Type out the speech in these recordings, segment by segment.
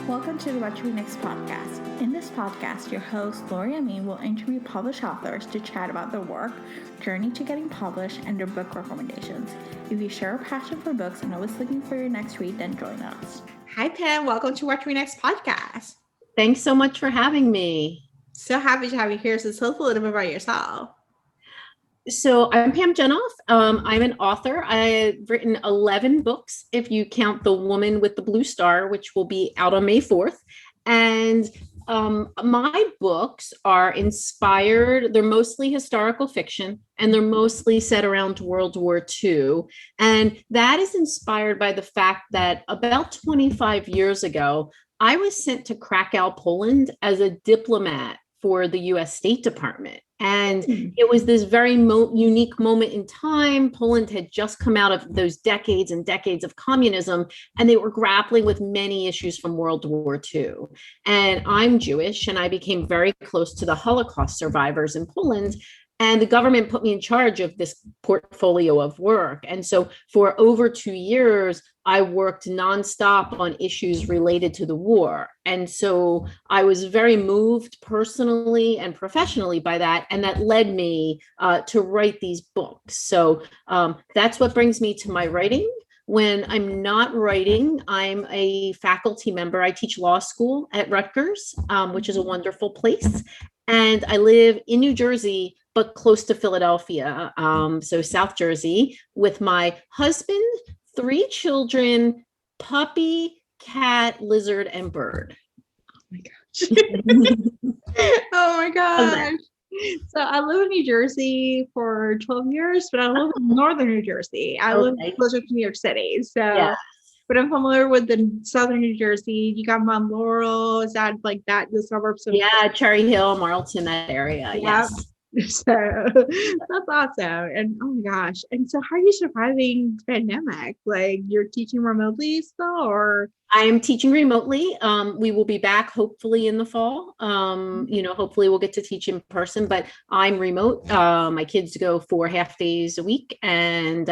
Welcome to the What to Read Next podcast. In this podcast, your host, Lori Amin, will interview published authors to chat about their work, journey to getting published, and their book recommendations. If you share a passion for books and always looking for your next read, then join us. Hi, Pam. Welcome to What to Read Next podcast. Thanks so much for having me. So happy to have you here. So tell us a little bit about yourself. So I'm Pam Jenoff. I'm an author. I've written 11 books, if you count The Woman with the Blue Star, which will be out on May 4th. And my books are inspired. They're mostly historical fiction, and they're mostly set around World War II. And that is inspired by the fact that about 25 years ago, I was sent to Krakow, Poland as a diplomat for the U.S. State Department. And it was this very unique moment in time. Poland had just come out of those decades and decades of communism, and they were grappling with many issues from World War II. And I'm Jewish, and I became very close to the Holocaust survivors in Poland. And the government put me in charge of this portfolio of work. And so for over 2 years, I worked nonstop on issues related to the war. And so I was very moved personally and professionally by that. And that led me to write these books. So that's what brings me to my writing. When I'm not writing, I'm a faculty member. I teach law school at Rutgers, which is a wonderful place. And I live in New Jersey, but close to Philadelphia, so South Jersey, with my husband, 3 children, puppy, cat, lizard, and bird. Oh my gosh. Oh my gosh. So I live in New Jersey for 12 years, but I live in northern New Jersey. I live closer to New York City. So, yeah. But I'm familiar with the southern New Jersey. You got Mount Laurel. Is that like that, the suburbs of Cherry Hill, Marlton, that area. Yeah. Yes. So that's awesome. And oh my gosh. And so how are you surviving the pandemic? Like you're teaching remotely still, or? I am teaching remotely. We will be back hopefully in the fall. Hopefully we'll get to teach in person, but I'm remote. My kids go 4 half days a week. And,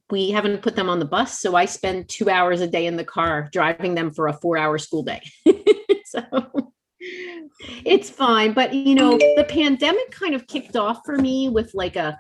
we haven't put them on the bus. So I spend 2 hours a day in the car driving them for a 4-hour school day. So it's fine. But, the pandemic kind of kicked off for me with like a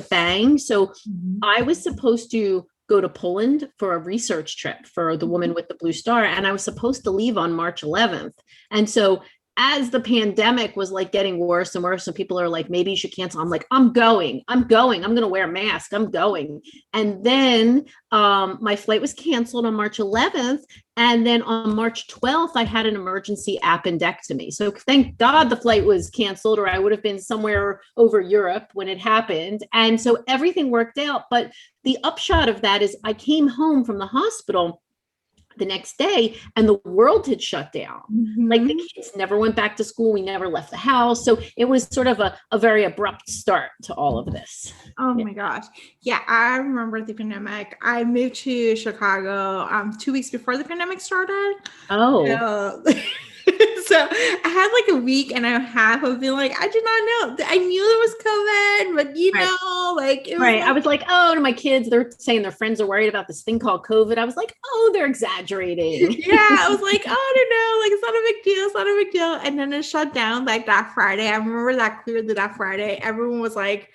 bang. So I was supposed to go to Poland for a research trip for The Woman with the Blue Star. And I was supposed to leave on March 11th. And so as the pandemic was like getting worse and worse, and people are like, maybe you should cancel. I'm like, I'm going, I'm going to wear a mask. I'm going. And then my flight was canceled on March 11th. And then on March 12th, I had an emergency appendectomy. So thank God the flight was canceled, or I would have been somewhere over Europe when it happened. And so everything worked out. But the upshot of that is I came home from the hospital the next day and the world had shut down. Like the kids never went back to school. We never left the house. So it was sort of a very abrupt start to all of this. Oh my gosh. Yeah, I remember the pandemic. I moved to Chicago 2 weeks before the pandemic started. Oh. So I had like a week and a half of being like, I did not know. I knew there was COVID, but it was right. I was like, oh, to my kids, they're saying their friends are worried about this thing called COVID. I was like, oh, they're exaggerating. Yeah, I was like, oh, I don't know, like it's not a big deal. It's not a big deal. And then it shut down like that Friday. I remember that clearly that Friday. Everyone was like,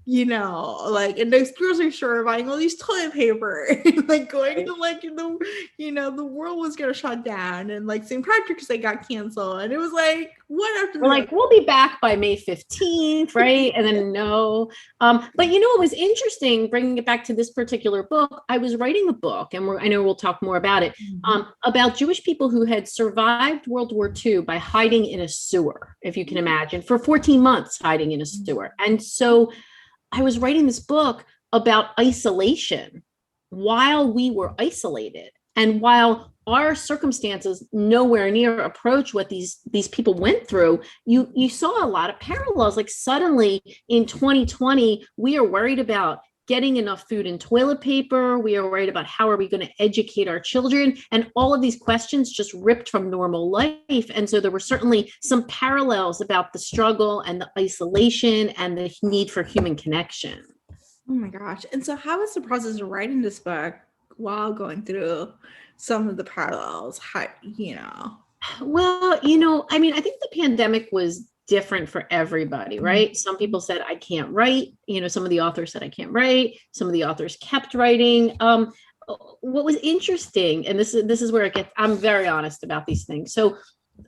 in the grocery store buying all these toilet paper, like going to the world was gonna shut down, and like St. Patrick's Day got canceled, and it was like one after we're like, we'll be back by May 15th, right? And then no. But it was interesting bringing it back to this particular book. I was writing a book, and I know we'll talk more about it, about Jewish people who had survived World War II by hiding in a sewer, if you can imagine, for 14 months hiding in a sewer. And so I was writing this book about isolation while we were isolated, and while our circumstances nowhere near approach what these people went through, you saw a lot of parallels. Like suddenly in 2020, we are worried about getting enough food and toilet paper. We are worried about how are we going to educate our children, and all of these questions just ripped from normal life. And so there were certainly some parallels about the struggle and the isolation and the need for human connection. Oh my gosh. And so how was the process of writing this book while going through some of the parallels? How, you know? Well, I mean, I think the pandemic was different for everybody, right? Some people said, I can't write. Some of the authors said, I can't write. Some of the authors kept writing. What was interesting, and this is where it gets, I'm very honest about these things. So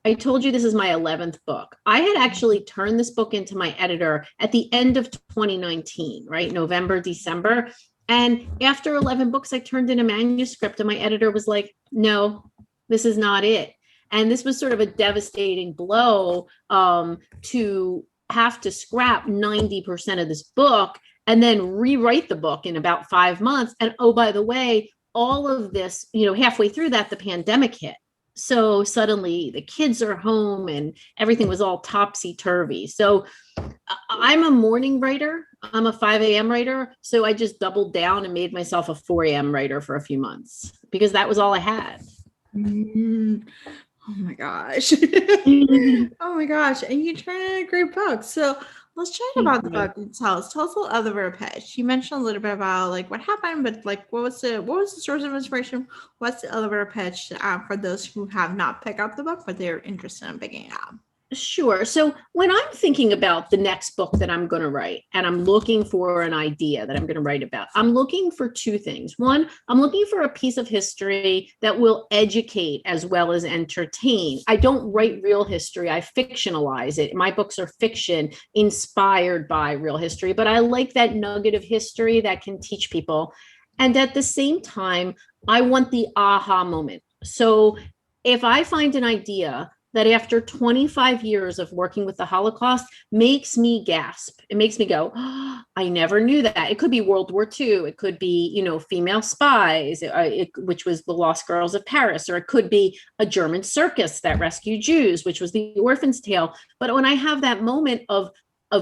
I told you this is my 11th book. I had actually turned this book into my editor at the end of 2019, right? November, December. And after 11 books, I turned in a manuscript and my editor was like, no, this is not it. And this was sort of a devastating blow, to have to scrap 90% of this book and then rewrite the book in about 5 months. And oh, by the way, all of this, halfway through that, the pandemic hit. So suddenly the kids are home and everything was all topsy-turvy. So I'm a morning writer. I'm a 5 a.m. writer. So I just doubled down and made myself a 4 a.m. writer for a few months because that was all I had. Oh my gosh. Oh my gosh. And you turned in a great book. So let's chat about the book and tell us a little elevator pitch. You mentioned a little bit about like what happened, but like what was the source of inspiration? What's the elevator pitch for those who have not picked up the book, but they're interested in picking it up? Sure. So when I'm thinking about the next book that I'm going to write and I'm looking for an idea that I'm going to write about, I'm looking for two things. One, I'm looking for a piece of history that will educate as well as entertain. I don't write real history. I fictionalize it. My books are fiction inspired by real history, but I like that nugget of history that can teach people. And at the same time, I want the aha moment. So if I find an idea that after 25 years of working with the Holocaust makes me gasp. It makes me go, oh, I never knew that. It could be World War II. It could be, female spies, which was the Lost Girls of Paris, or it could be a German circus that rescued Jews, which was the Orphan's Tale. But when I have that moment of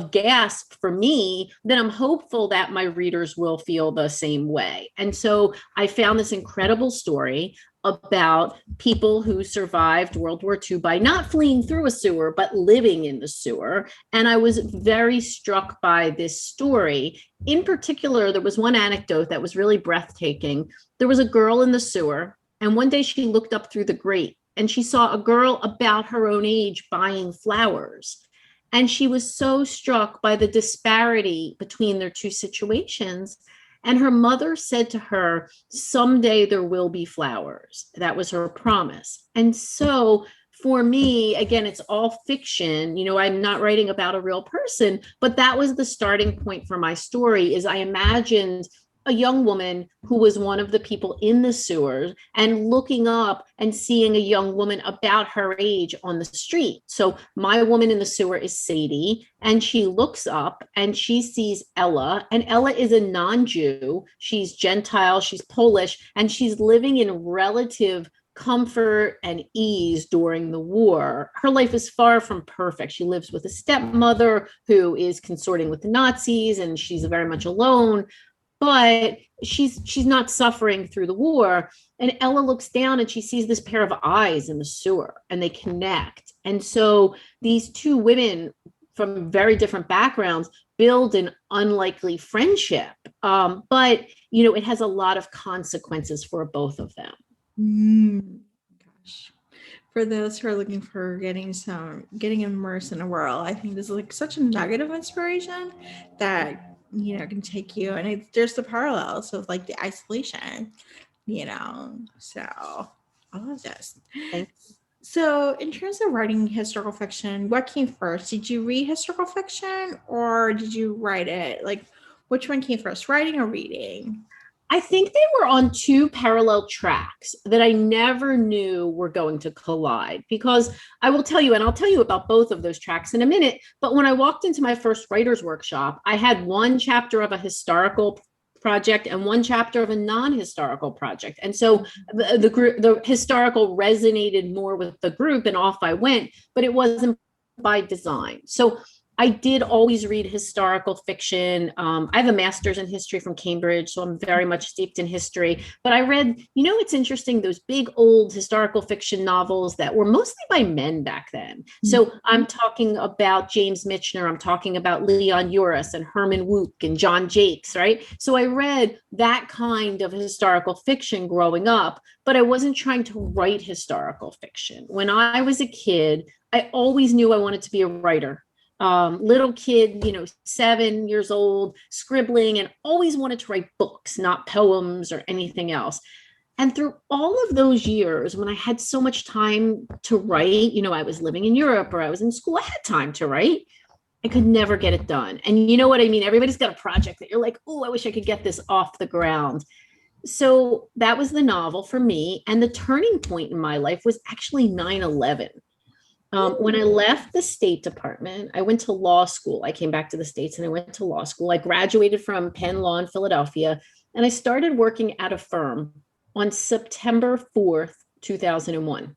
gasp for me, then I'm hopeful that my readers will feel the same way. And so I found this incredible story about people who survived World War II by not fleeing through a sewer, but living in the sewer. And I was very struck by this story. In particular, there was one anecdote that was really breathtaking. There was a girl in the sewer, and one day she looked up through the grate and she saw a girl about her own age buying flowers. And she was so struck by the disparity between their two situations. And her mother said to her, someday there will be flowers. That was her promise. And so for me, again, it's all fiction. I'm not writing about a real person, but that was the starting point for my story. Is I imagined a young woman who was one of the people in the sewers and looking up and seeing a young woman about her age on the street. So my woman in the sewer is Sadie, and she looks up and she sees Ella, and Ella is a non-Jew. She's Gentile, she's Polish, and she's living in relative comfort and ease during the war. Her life is far from perfect. She lives with a stepmother who is consorting with the Nazis, and she's very much alone. But she's not suffering through the war. And Ella looks down and she sees this pair of eyes in the sewer, and they connect. And so these two women from very different backgrounds build an unlikely friendship. But, it has a lot of consequences for both of them. Gosh. For those who are looking for getting immersed in a world, I think this is like such a nugget of inspiration that can take you, and there's the parallels of like the isolation, so I love this. Thanks. So in terms of writing historical fiction, what came first? Did you read historical fiction or did you write it? Like, which one came first, writing or reading? I think they were on two parallel tracks that I never knew were going to collide, because I will tell you, and I'll tell you about both of those tracks in a minute, but when I walked into my first writer's workshop, I had one chapter of a historical project and one chapter of a non-historical project. And so the historical resonated more with the group and off I went, but it wasn't by design. So I did always read historical fiction. I have a master's in history from Cambridge, so I'm very much steeped in history. But I read, it's interesting, those big old historical fiction novels that were mostly by men back then. So I'm talking about James Michener, I'm talking about Leon Uris and Herman Wouk and John Jakes, right? So I read that kind of historical fiction growing up, but I wasn't trying to write historical fiction. When I was a kid, I always knew I wanted to be a writer. Little kid, 7 years old, scribbling, and always wanted to write books, not poems or anything else. And through all of those years, when I had so much time to write, I was living in Europe or I was in school, I had time to write. I could never get it done. And you know what I mean? Everybody's got a project that you're like, oh, I wish I could get this off the ground. So that was the novel for me. And the turning point in my life was actually 9/11. When I left the State Department, I went to law school. I came back to the States and I went to law school. I graduated from Penn Law in Philadelphia, and I started working at a firm on September 4th, 2001.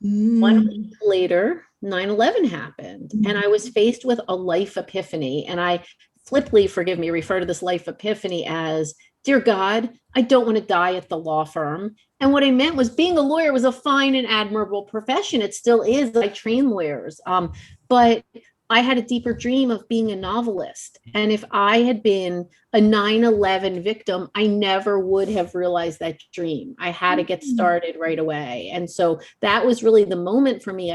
1 week later, 9/11 happened, and I was faced with a life epiphany. And I flippantly, forgive me, refer to this life epiphany as, dear God, I don't want to die at the law firm. And what I meant was being a lawyer was a fine and admirable profession. It still is. I train lawyers. But I had a deeper dream of being a novelist. And if I had been a 9/11 victim, I never would have realized that dream. I had to get started right away. And so that was really the moment for me.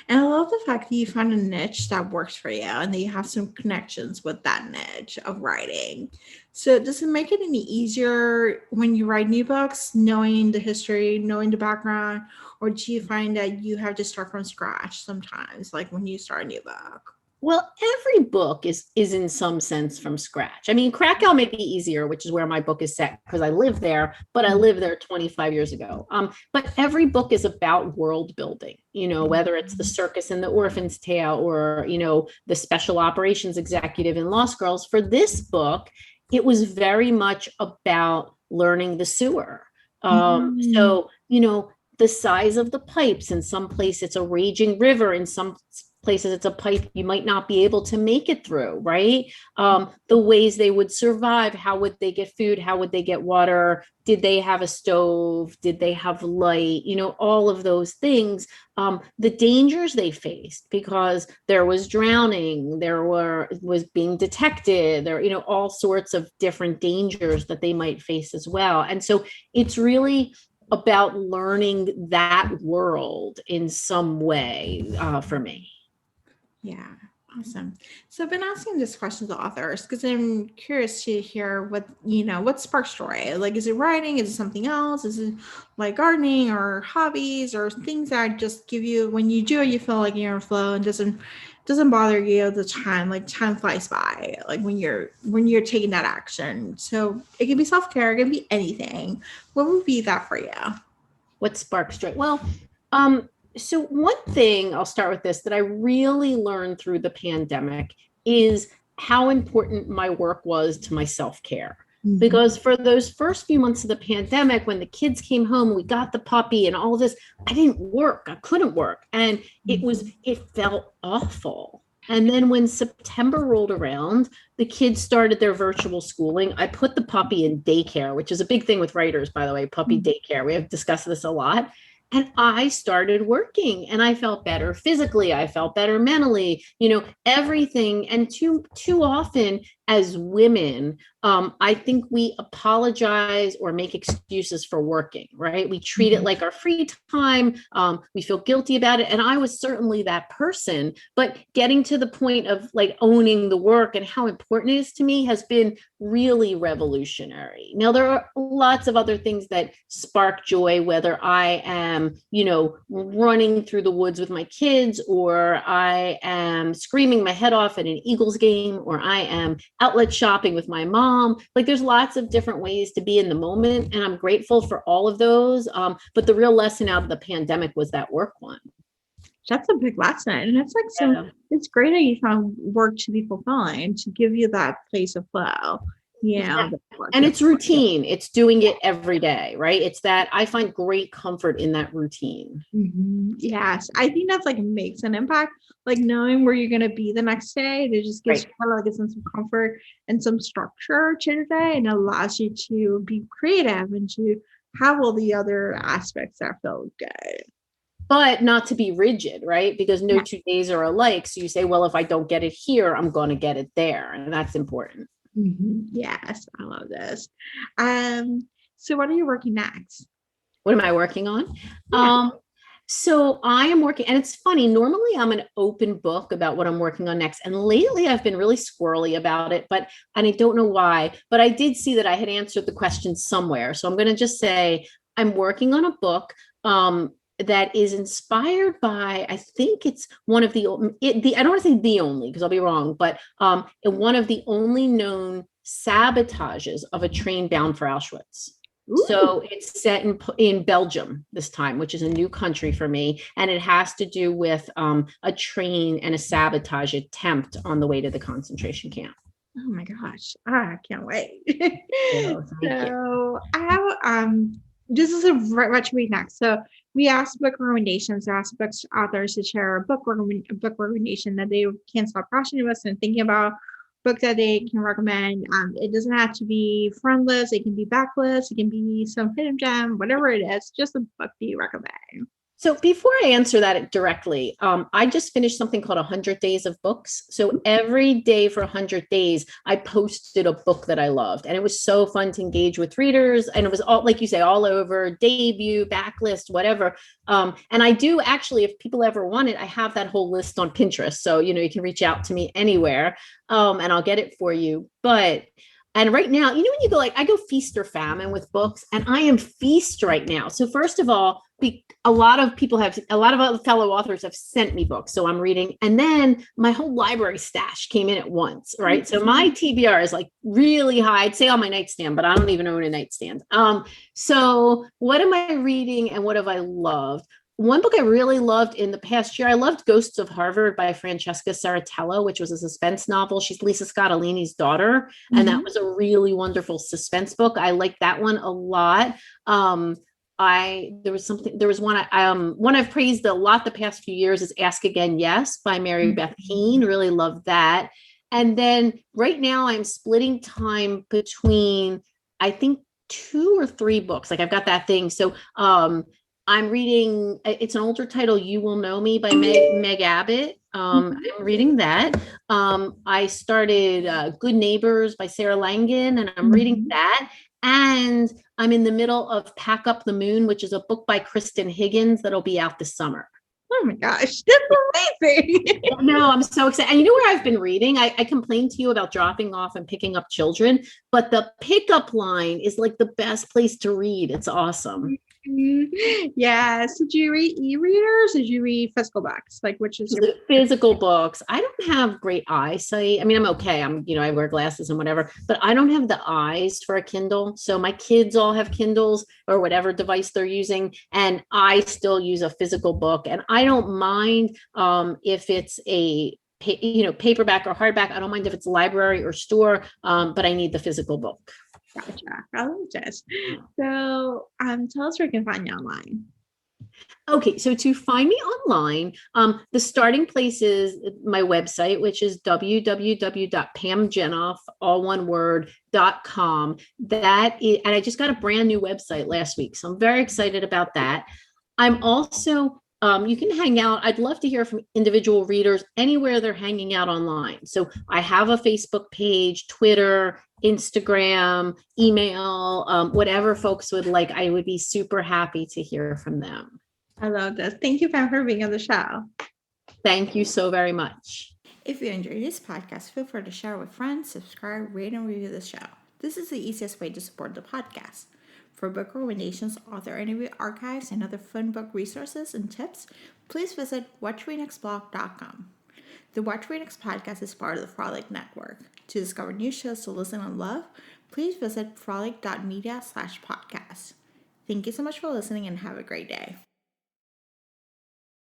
And I love the fact that you found a niche that works for you and that you have some connections with that niche of writing. So does it make it any easier when you write new books, knowing the history, knowing the background, or do you find that you have to start from scratch sometimes, like when you start a new book? Well, every book is in some sense from scratch. I mean, Krakow may be easier, which is where my book is set because I live there, but I lived there 25 years ago. But every book is about world building, whether it's the circus and the orphan's tale or, the special operations executive in Lost Girls. For this book, it was very much about learning the sewer. So, the size of the pipes. In some places, it's a raging river. In some places, it's a pipe you might not be able to make it through, right? The ways they would survive. How would they get food? How would they get water? Did they have a stove? Did they have light? All of those things. The dangers they faced because there was drowning, was being detected, all sorts of different dangers that they might face as well. And so it's really about learning that world in some way for me. Yeah, awesome. So I've been asking this question to authors because I'm curious to hear what sparks joy. Like, is it writing? Is it something else? Is it like gardening or hobbies or things that just give you, when you do it, you feel like you're in flow and doesn't bother you at the time, like time flies by, like when you're taking that action. So it can be self-care, it can be anything. What would be that for you? What sparks joy? Well, so one thing, I'll start with this, that I really learned through the pandemic is how important my work was to my self-care. Mm-hmm. Because for those first few months of the pandemic, when the kids came home, we got the puppy and all this, I didn't work. I couldn't work. And it felt awful. And then when September rolled around, the kids started their virtual schooling. I put the puppy in daycare, which is a big thing with writers, by the way, puppy daycare. We have discussed this a lot. And I started working and I felt better physically. I felt better mentally, everything. And too often as women, I think we apologize or make excuses for working, right? We treat it like our free time. We feel guilty about it. And I was certainly that person, but getting to the point of like owning the work and how important it is to me has been really revolutionary. Now, there are lots of other things that spark joy, whether I am, running through the woods with my kids, or I am screaming my head off at an Eagles game, or I am outlet shopping with my mom. Like, there's lots of different ways to be in the moment. And I'm grateful for all of those. But the real lesson out of the pandemic was that work one. That's a big lesson. And it's like, so it's great that you found work to be fulfilling, to give you that place of flow. Yeah. And it's routine. It's doing it every day, right? It's that I find great comfort in that routine. Yes, I think that's like makes an impact. Like knowing where you're gonna be the next day, it just gives Right. you kind of like a sense of comfort and some structure to the day, and allows you to be creative and to have all the other aspects that feel good. But not to be rigid, right? Because no Yeah. 2 days are alike. So you say, well, if I don't get it here, I'm going to get it there. And that's important. Yes, I love this. So what are you working next? What am I working on? Yeah. So I am working, and it's funny. Normally, I'm an open book about what I'm working on next, and lately I've been really squirrely about it. And I don't know why. But I did see that I had answered the question somewhere, so I'm going to just say I'm working on a book that is inspired by. I think it's one of the I don't want to say the only because I'll be wrong, but one of the only known sabotages of a train bound for Auschwitz. Ooh. So it's set in Belgium this time, which is a new country for me. And it has to do with a train and a sabotage attempt on the way to the concentration camp. Oh my gosh. I can't wait. So, thank you. So I have this is a what should we next. So we asked book recommendations, asked books authors to share a book recommendation that they can't stop passionate about and thinking about book that they can recommend. It doesn't have to be friendless, it can be backlist, it can be some hidden gem, whatever it is, just a book that you recommend. So before I answer that directly, I just finished something called 100 Days of Books. So every day for 100 days, I posted a book that I loved. And it was so fun to engage with readers. And it was all, like you say, all over, debut, backlist, whatever. And I do actually, if people ever want it, I have that whole list on Pinterest. So, you can reach out to me anywhere and I'll get it for you. And right now, when you go I go feast or famine with books, and I am feast right now. So first of all, a lot of other fellow authors have sent me books. So I'm reading. And then my whole library stash came in at once, right? So my TBR is like really high. I'd say on my nightstand, but I don't even own a nightstand. So what am I reading and what have I loved? One book I really loved in the past year, I loved Ghosts of Harvard by Francesca Saratello, which was a suspense novel. She's Lisa Scottolini's daughter, and that was a really wonderful suspense book. I liked that one a lot. There was one I've praised a lot the past few years is Ask Again Yes by Mary Beth Keane. Really loved that. And then right now I'm splitting time between, I think, 2 or 3 books. Like I've got that thing. So I'm reading, it's an older title, You Will Know Me by Meg Abbott. I'm reading that. I started Good Neighbors by Sarah Langan, and I'm reading that. And I'm in the middle of Pack Up the Moon, which is a book by Kristen Higgins that'll be out this summer. Oh my gosh, that's amazing. No, I'm so excited. And you know where I've been reading? I complained to you about dropping off and picking up children, but the pickup line is like the best place to read. It's awesome. Yes. Did you read e-readers? Did you read physical books? Like which is your physical books? I don't have great eyesight. I mean, I'm okay. I wear glasses and whatever, but I don't have the eyes for a Kindle. So my kids all have Kindles or whatever device they're using, and I still use a physical book. And I don't mind if it's a paperback or hardback. I don't mind if it's library or store, but I need the physical book. Gotcha. I love this. So tell us where you can find you online. Okay, so to find me online, the starting place is my website, which is www.pamjenoff, all one word, .com. And I just got a brand new website last week, so I'm very excited about that. I'm also you can hang out. I'd love to hear from individual readers anywhere they're hanging out online. So I have a Facebook page, Twitter, Instagram, email, whatever folks would like. I would be super happy to hear from them. I love this. Thank you, Pam, for being on the show. Thank you so very much. If you enjoyed this podcast, feel free to share with friends, subscribe, rate, and review the show. This is the easiest way to support the podcast. For book recommendations, author interview archives, and other fun book resources and tips, please visit WhatchWeNextBlog.com. The Watch We Next podcast is part of the Frolic Network. To discover new shows to listen and love, please visit frolic.media/podcast. Thank you so much for listening and have a great day.